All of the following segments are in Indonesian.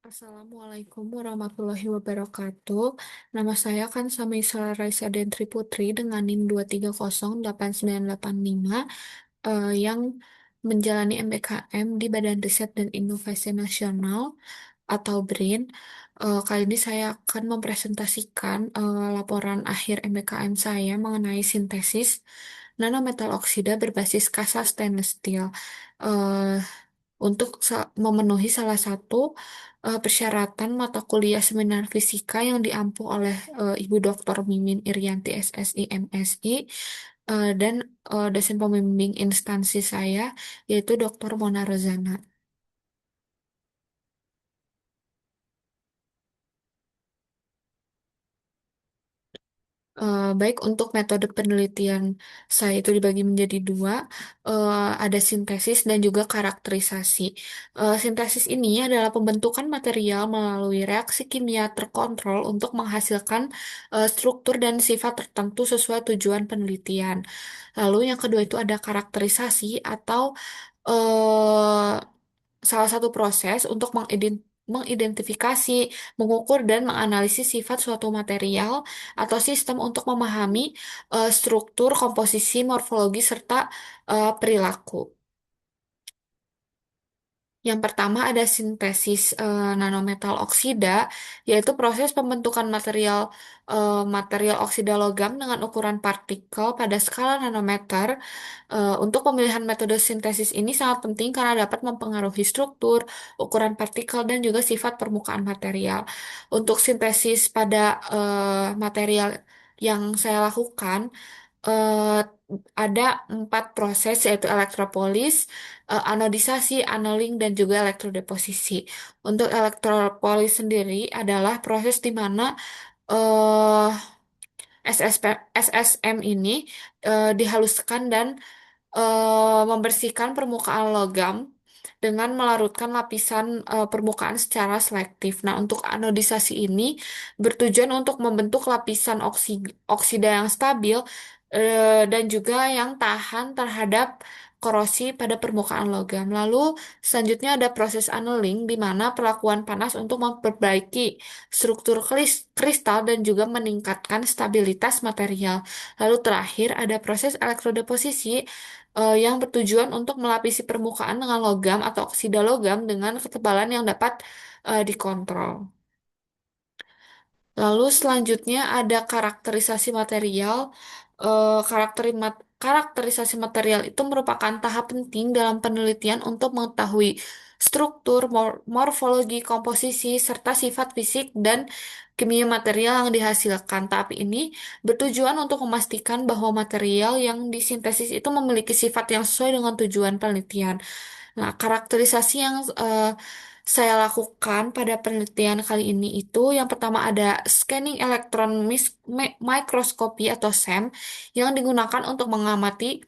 Assalamualaikum warahmatullahi wabarakatuh. Nama saya kan Samisal Raisa Dentri Putri dengan NIM 2308985 yang menjalani MBKM di Badan Riset dan Inovasi Nasional atau BRIN. Kali ini saya akan mempresentasikan laporan akhir MBKM saya mengenai sintesis nanometal oksida berbasis kasa stainless steel. Eh, untuk memenuhi salah satu persyaratan mata kuliah seminar fisika yang diampu oleh Ibu Dr. Mimin Irianti SSI MSI dan dosen pembimbing instansi saya yaitu Dr. Mona Rozana. Baik, untuk metode penelitian saya itu dibagi menjadi dua, ada sintesis dan juga karakterisasi. Sintesis ini adalah pembentukan material melalui reaksi kimia terkontrol untuk menghasilkan struktur dan sifat tertentu sesuai tujuan penelitian. Lalu yang kedua itu ada karakterisasi atau eh, salah satu proses untuk mengidentifikasi, mengukur, dan menganalisis sifat suatu material atau sistem untuk memahami struktur, komposisi, morfologi, serta perilaku. Yang pertama ada sintesis nanometal oksida, yaitu proses pembentukan material oksida logam dengan ukuran partikel pada skala nanometer. Untuk pemilihan metode sintesis ini sangat penting karena dapat mempengaruhi struktur, ukuran partikel, dan juga sifat permukaan material. Untuk sintesis pada material yang saya lakukan, eh, ada 4 proses yaitu elektropolis, anodisasi, annealing, dan juga elektrodeposisi. Untuk elektropolis sendiri adalah proses di mana eh, SSP, SSM ini dihaluskan dan membersihkan permukaan logam dengan melarutkan lapisan permukaan secara selektif. Nah, untuk anodisasi ini bertujuan untuk membentuk lapisan oksida yang stabil dan juga yang tahan terhadap korosi pada permukaan logam. Lalu selanjutnya ada proses annealing di mana perlakuan panas untuk memperbaiki struktur kristal dan juga meningkatkan stabilitas material. Lalu terakhir ada proses elektrodeposisi yang bertujuan untuk melapisi permukaan dengan logam atau oksida logam dengan ketebalan yang dapat dikontrol. Lalu selanjutnya ada karakterisasi material. Karakterisasi material itu merupakan tahap penting dalam penelitian untuk mengetahui struktur, morfologi, komposisi, serta sifat fisik dan kimia material yang dihasilkan. Tahap ini bertujuan untuk memastikan bahwa material yang disintesis itu memiliki sifat yang sesuai dengan tujuan penelitian. Nah, karakterisasi yang saya lakukan pada penelitian kali ini itu yang pertama ada scanning elektron mikroskopi atau SEM yang digunakan untuk mengamati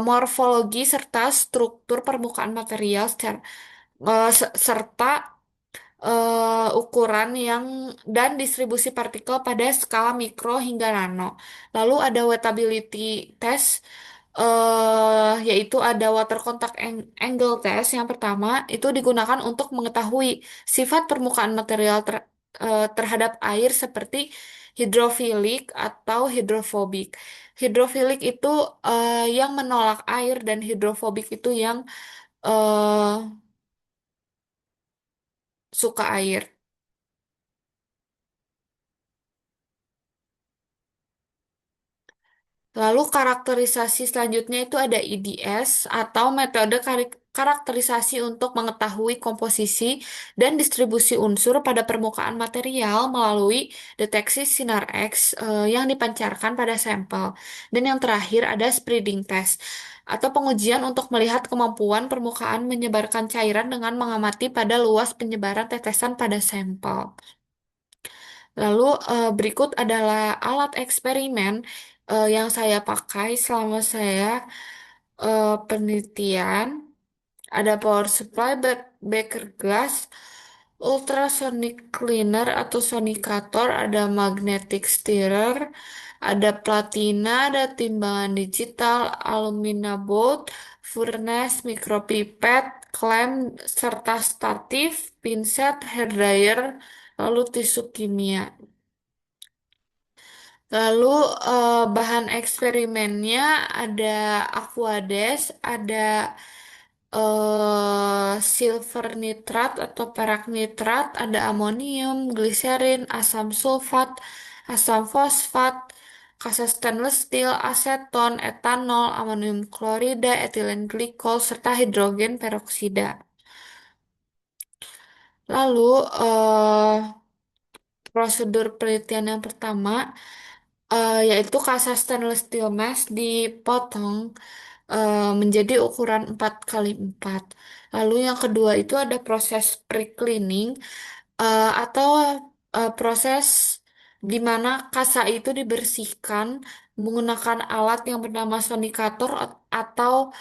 morfologi serta struktur permukaan material serta ukuran yang dan distribusi partikel pada skala mikro hingga nano. Lalu ada wettability test, yaitu ada water contact angle test. Yang pertama itu digunakan untuk mengetahui sifat permukaan material terhadap air seperti hidrofilik atau hidrofobik. Hidrofilik itu yang menolak air dan hidrofobik itu yang eh, suka air. Lalu karakterisasi selanjutnya itu ada IDS atau metode karakterisasi untuk mengetahui komposisi dan distribusi unsur pada permukaan material melalui deteksi sinar X yang dipancarkan pada sampel. Dan yang terakhir ada spreading test atau pengujian untuk melihat kemampuan permukaan menyebarkan cairan dengan mengamati pada luas penyebaran tetesan pada sampel. Lalu berikut adalah alat eksperimen yang saya pakai selama saya penelitian. Ada power supply, Baker glass, ultrasonic cleaner atau sonicator, ada magnetic stirrer, ada platina, ada timbangan digital, alumina board, furnace, mikropipet, klem, serta statif, pinset, hairdryer, lalu tisu kimia. Lalu bahan eksperimennya ada aquades, ada silver nitrat atau perak nitrat, ada amonium, gliserin, asam sulfat, asam fosfat, kaca stainless steel, aseton, etanol, amonium klorida, etilen glikol, serta hidrogen peroksida. Lalu prosedur penelitian yang pertama yaitu kaca stainless steel mask dipotong menjadi ukuran 4 kali 4. Lalu yang kedua itu ada proses pre-cleaning atau proses di mana kasa itu dibersihkan menggunakan alat yang bernama sonikator atau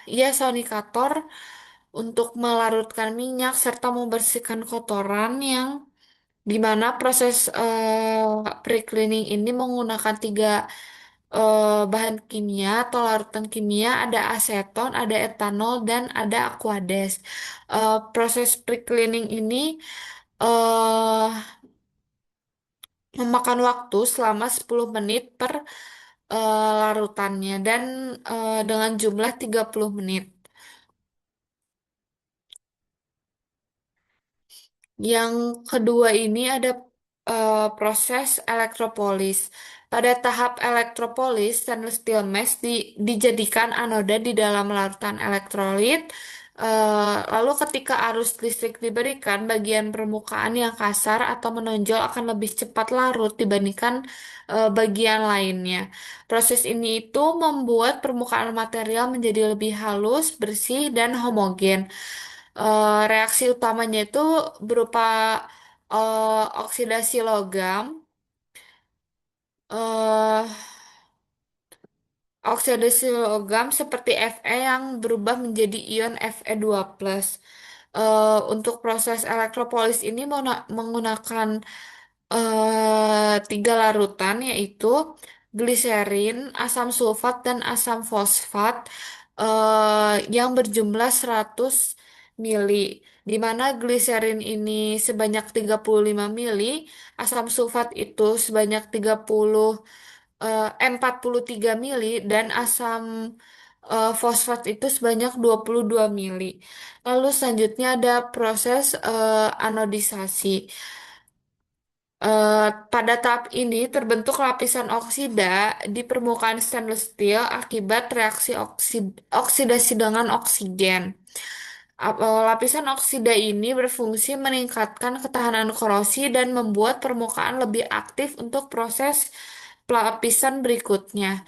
ya sonikator untuk melarutkan minyak serta membersihkan kotoran yang di mana proses pre-cleaning ini menggunakan tiga bahan kimia atau larutan kimia, ada aseton, ada etanol, dan ada aquades. Proses pre-cleaning ini eh, memakan waktu selama 10 menit per larutannya dan dengan jumlah 30 menit. Yang kedua ini ada proses elektropolis. Pada tahap elektropolis, stainless steel mesh dijadikan anoda di dalam larutan elektrolit. Lalu ketika arus listrik diberikan, bagian permukaan yang kasar atau menonjol akan lebih cepat larut dibandingkan bagian lainnya. Proses ini itu membuat permukaan material menjadi lebih halus, bersih, dan homogen. Reaksi utamanya itu berupa oksidasi logam, eh oksidasi logam seperti Fe yang berubah menjadi ion Fe2+. Untuk proses elektropolis ini menggunakan tiga larutan yaitu gliserin, asam sulfat, dan asam fosfat yang berjumlah 100 mili, di mana gliserin ini sebanyak 35 mili, asam sulfat itu sebanyak 43 mili, dan asam fosfat itu sebanyak 22 mili. Lalu selanjutnya ada proses anodisasi. Pada tahap ini terbentuk lapisan oksida di permukaan stainless steel akibat reaksi oksidasi dengan oksigen. Lapisan oksida ini berfungsi meningkatkan ketahanan korosi dan membuat permukaan lebih aktif untuk proses pelapisan berikutnya.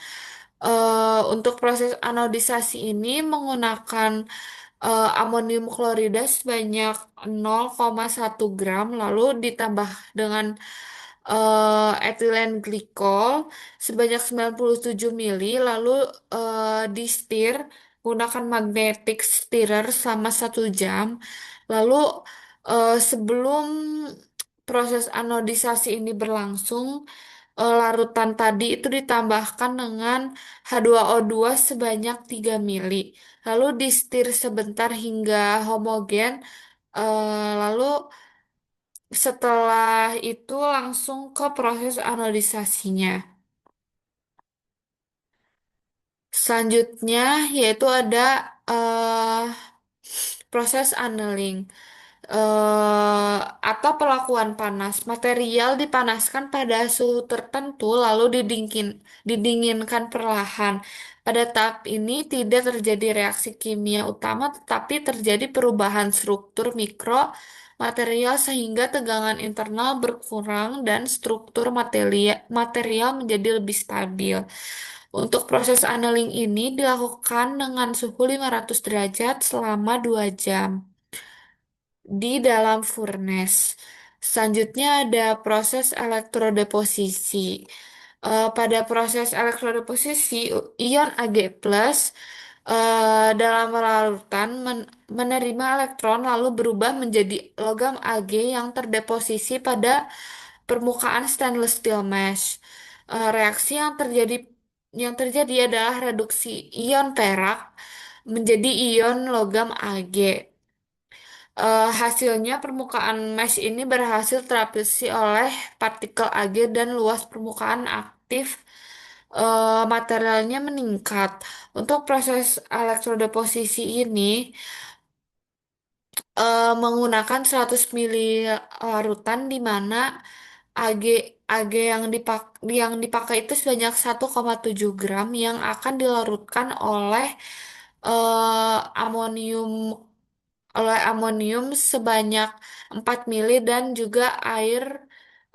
Untuk proses anodisasi ini menggunakan amonium klorida sebanyak 0,1 gram, lalu ditambah dengan etilen glikol sebanyak 97 mili, lalu di-stir menggunakan magnetic stirrer selama 1 jam. Lalu sebelum proses anodisasi ini berlangsung, larutan tadi itu ditambahkan dengan H2O2 sebanyak 3 mili. Lalu di-stir sebentar hingga homogen. Lalu setelah itu langsung ke proses anodisasinya. Selanjutnya yaitu ada eh, proses annealing atau perlakuan panas. Material dipanaskan pada suhu tertentu lalu didinginkan perlahan. Pada tahap ini tidak terjadi reaksi kimia utama tetapi terjadi perubahan struktur mikro material sehingga tegangan internal berkurang dan struktur material menjadi lebih stabil. Untuk proses annealing ini dilakukan dengan suhu 500 derajat selama 2 jam di dalam furnace. Selanjutnya ada proses elektrodeposisi. Pada proses elektrodeposisi, ion Ag+ dalam larutan menerima elektron lalu berubah menjadi logam Ag yang terdeposisi pada permukaan stainless steel mesh. Reaksi yang terjadi yang terjadi adalah reduksi ion perak menjadi ion logam Ag. Hasilnya permukaan mesh ini berhasil terapisi oleh partikel Ag dan luas permukaan aktif materialnya meningkat. Untuk proses elektrodeposisi ini menggunakan 100 mili larutan di mana Ag Ag yang dipakai itu sebanyak 1,7 gram yang akan dilarutkan amonium amonium sebanyak 4 mili dan juga air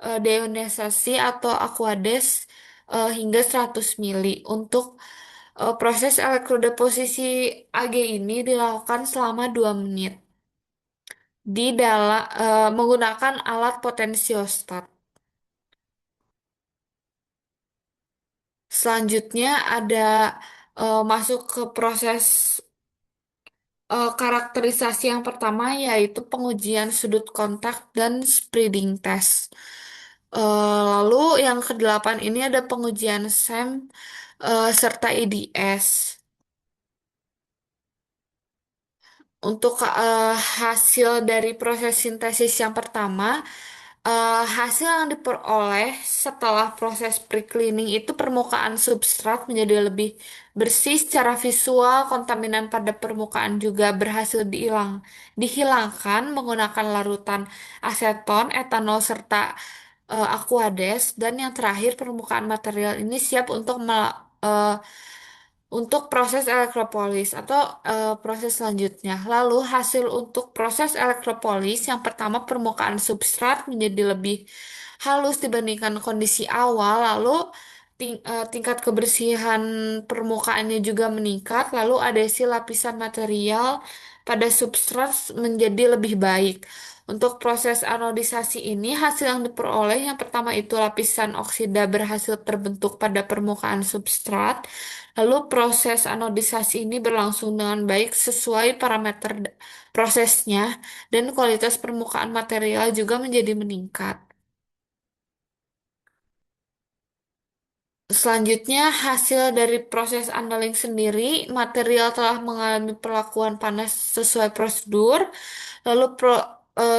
deionisasi atau aqueous hingga 100 mili. Untuk proses elektrodeposisi Ag ini dilakukan selama 2 menit menggunakan alat potensiostat. Selanjutnya ada masuk ke proses karakterisasi yang pertama yaitu pengujian sudut kontak dan spreading test. Lalu yang kedelapan ini ada pengujian SEM serta IDS. Untuk hasil dari proses sintesis yang pertama, hasil yang diperoleh setelah proses pre-cleaning itu permukaan substrat menjadi lebih bersih secara visual, kontaminan pada permukaan juga berhasil dihilangkan menggunakan larutan aseton, etanol, serta aquades, dan yang terakhir permukaan material ini siap untuk proses elektropolis atau proses selanjutnya. Lalu hasil untuk proses elektropolis yang pertama permukaan substrat menjadi lebih halus dibandingkan kondisi awal, lalu tingkat kebersihan permukaannya juga meningkat, lalu adesi lapisan material pada substrat menjadi lebih baik. Untuk proses anodisasi ini, hasil yang diperoleh yang pertama itu lapisan oksida berhasil terbentuk pada permukaan substrat. Lalu proses anodisasi ini berlangsung dengan baik sesuai parameter prosesnya dan kualitas permukaan material juga menjadi meningkat. Selanjutnya, hasil dari proses annealing sendiri, material telah mengalami perlakuan panas sesuai prosedur, lalu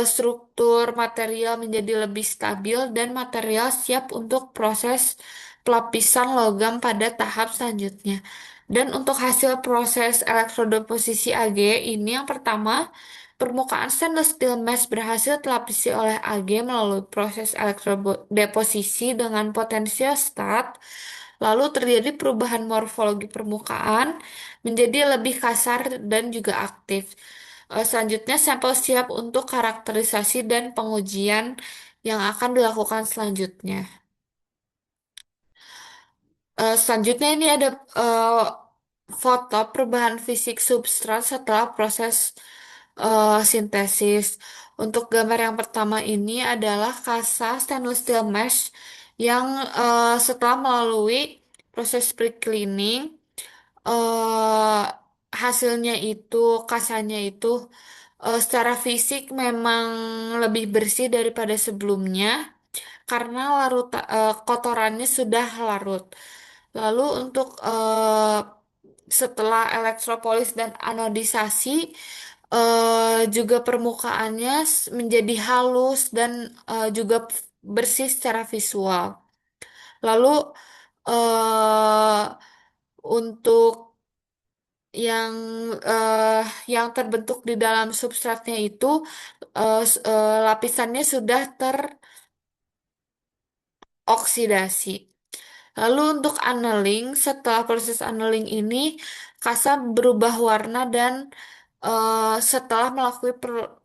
struktur material menjadi lebih stabil dan material siap untuk proses pelapisan logam pada tahap selanjutnya. Dan untuk hasil proses elektrodeposisi Ag ini yang pertama, permukaan stainless steel mesh berhasil telapisi oleh Ag melalui proses elektrodeposisi dengan potensiostat. Lalu terjadi perubahan morfologi permukaan menjadi lebih kasar dan juga aktif. Selanjutnya, sampel siap untuk karakterisasi dan pengujian yang akan dilakukan selanjutnya. Selanjutnya ini ada eh, foto perubahan fisik substrat setelah proses sintesis. Untuk gambar yang pertama ini adalah kasa stainless steel mesh yang setelah melalui proses pre-cleaning, eh, hasilnya itu, kasanya itu secara fisik memang lebih bersih daripada sebelumnya karena kotorannya sudah larut. Lalu untuk setelah elektropolis dan anodisasi juga permukaannya menjadi halus dan juga bersih secara visual. Lalu eh, untuk yang eh, yang terbentuk di dalam substratnya itu lapisannya sudah teroksidasi. Lalu untuk annealing, setelah proses annealing ini, kasa berubah warna dan setelah melakukan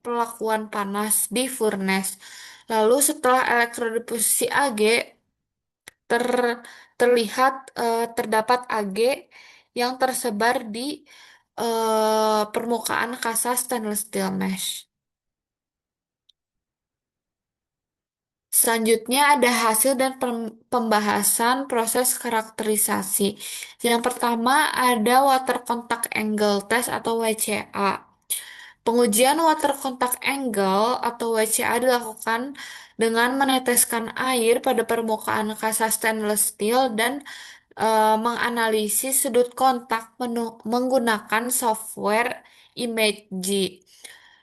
perlakuan panas di furnace. Lalu setelah elektrodeposisi Ag, ter, terlihat terdapat Ag yang tersebar di permukaan kasa stainless steel mesh. Selanjutnya ada hasil dan pembahasan proses karakterisasi. Yang pertama ada water contact angle test atau WCA. Pengujian water contact angle atau WCA dilakukan dengan meneteskan air pada permukaan kaca stainless steel dan menganalisis sudut kontak menggunakan software ImageJ.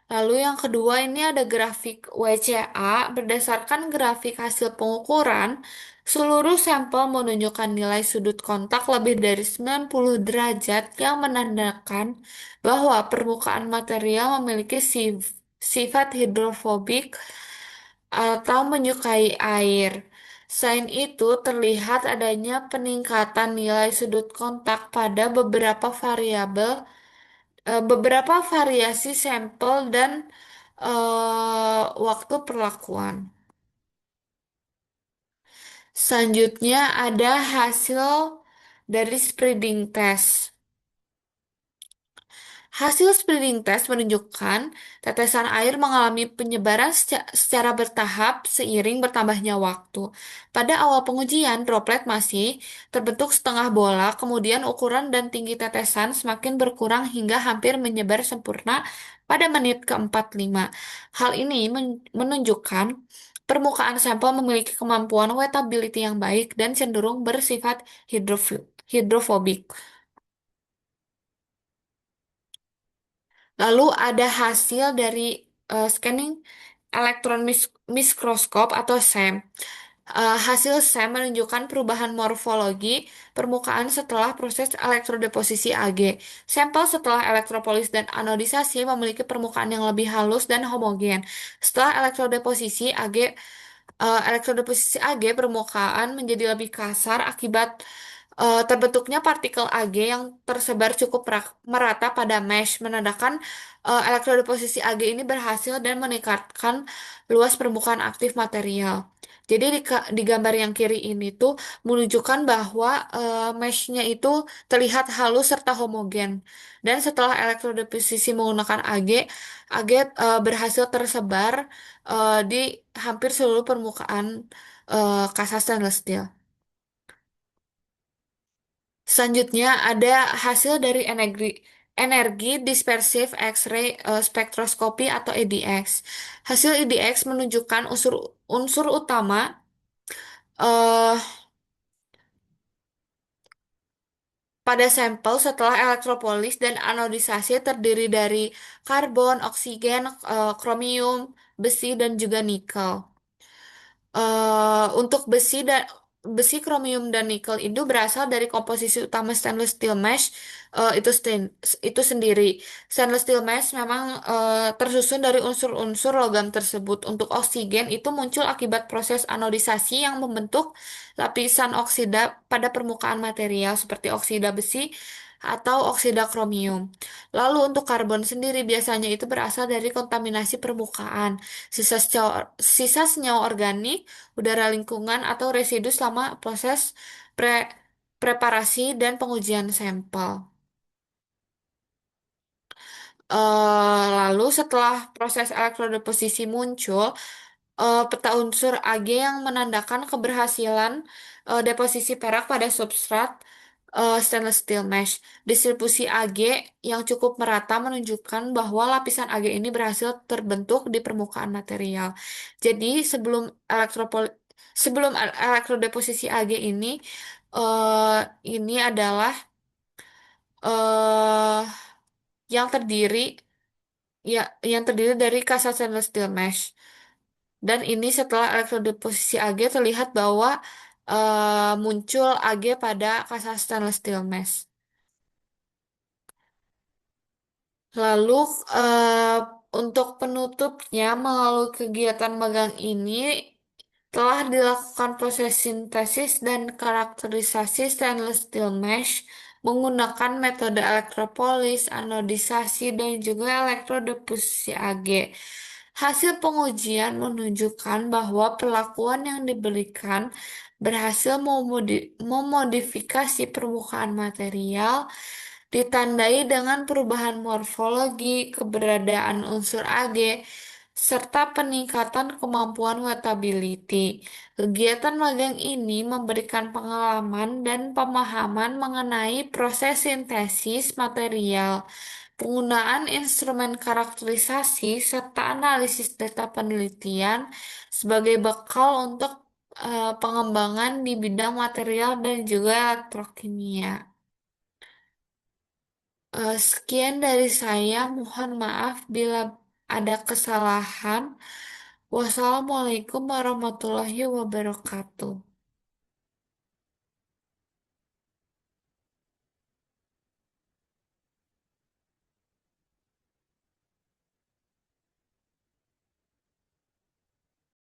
Lalu yang kedua ini ada grafik WCA. Berdasarkan grafik hasil pengukuran, seluruh sampel menunjukkan nilai sudut kontak lebih dari 90 derajat yang menandakan bahwa permukaan material memiliki sifat hidrofobik atau menyukai air. Selain itu, terlihat adanya peningkatan nilai sudut kontak pada beberapa variasi sampel dan waktu perlakuan. Selanjutnya ada hasil dari spreading test. Hasil spreading test menunjukkan tetesan air mengalami penyebaran secara bertahap seiring bertambahnya waktu. Pada awal pengujian, droplet masih terbentuk setengah bola, kemudian ukuran dan tinggi tetesan semakin berkurang hingga hampir menyebar sempurna pada menit ke-45. Hal ini menunjukkan permukaan sampel memiliki kemampuan wettability yang baik dan cenderung bersifat hidrofobik. Lalu ada hasil dari scanning elektron mikroskop atau SEM. Hasil SEM menunjukkan perubahan morfologi permukaan setelah proses elektrodeposisi Ag. Sampel setelah elektropolis dan anodisasi memiliki permukaan yang lebih halus dan homogen. Setelah elektrodeposisi Ag, permukaan menjadi lebih kasar akibat terbentuknya partikel Ag yang tersebar cukup merata pada mesh, menandakan elektrodeposisi Ag ini berhasil dan meningkatkan luas permukaan aktif material. Jadi di gambar yang kiri ini tuh menunjukkan bahwa meshnya itu terlihat halus serta homogen. Dan setelah elektrodeposisi menggunakan Ag berhasil tersebar di hampir seluruh permukaan kaca stainless steel. Selanjutnya ada hasil dari energi dispersif X-ray spektroskopi atau EDX. Hasil EDX menunjukkan unsur utama eh, pada sampel setelah elektropolis dan anodisasi terdiri dari karbon, oksigen, kromium, besi, dan juga nikel. Untuk besi, kromium dan nikel itu berasal dari komposisi utama stainless steel mesh itu sendiri. Stainless steel mesh memang tersusun dari unsur-unsur logam tersebut. Untuk oksigen itu muncul akibat proses anodisasi yang membentuk lapisan oksida pada permukaan material seperti oksida besi atau oksida kromium. Lalu untuk karbon sendiri biasanya itu berasal dari kontaminasi permukaan, sisa senyawa organik, udara lingkungan, atau residu selama proses preparasi dan pengujian sampel. Lalu setelah proses elektrodeposisi muncul, peta unsur Ag yang menandakan keberhasilan deposisi perak pada substrat stainless steel mesh. Distribusi Ag yang cukup merata menunjukkan bahwa lapisan Ag ini berhasil terbentuk di permukaan material. Jadi sebelum elektrodeposisi Ag eh, ini adalah eh yang terdiri ya yang terdiri dari kaca stainless steel mesh. Dan ini setelah elektrodeposisi Ag terlihat bahwa muncul Ag pada kaca stainless steel mesh. Lalu eh, untuk penutupnya melalui kegiatan magang ini telah dilakukan proses sintesis dan karakterisasi stainless steel mesh menggunakan metode elektropolis, anodisasi, dan juga elektrodeposisi Ag. Hasil pengujian menunjukkan bahwa perlakuan yang diberikan berhasil memodifikasi permukaan material, ditandai dengan perubahan morfologi, keberadaan unsur Ag, serta peningkatan kemampuan wettability. Kegiatan magang ini memberikan pengalaman dan pemahaman mengenai proses sintesis material, penggunaan instrumen karakterisasi, serta analisis data penelitian sebagai bekal untuk pengembangan di bidang material dan juga elektrokimia. Sekian dari saya, mohon maaf bila ada kesalahan. Wassalamualaikum warahmatullahi wabarakatuh.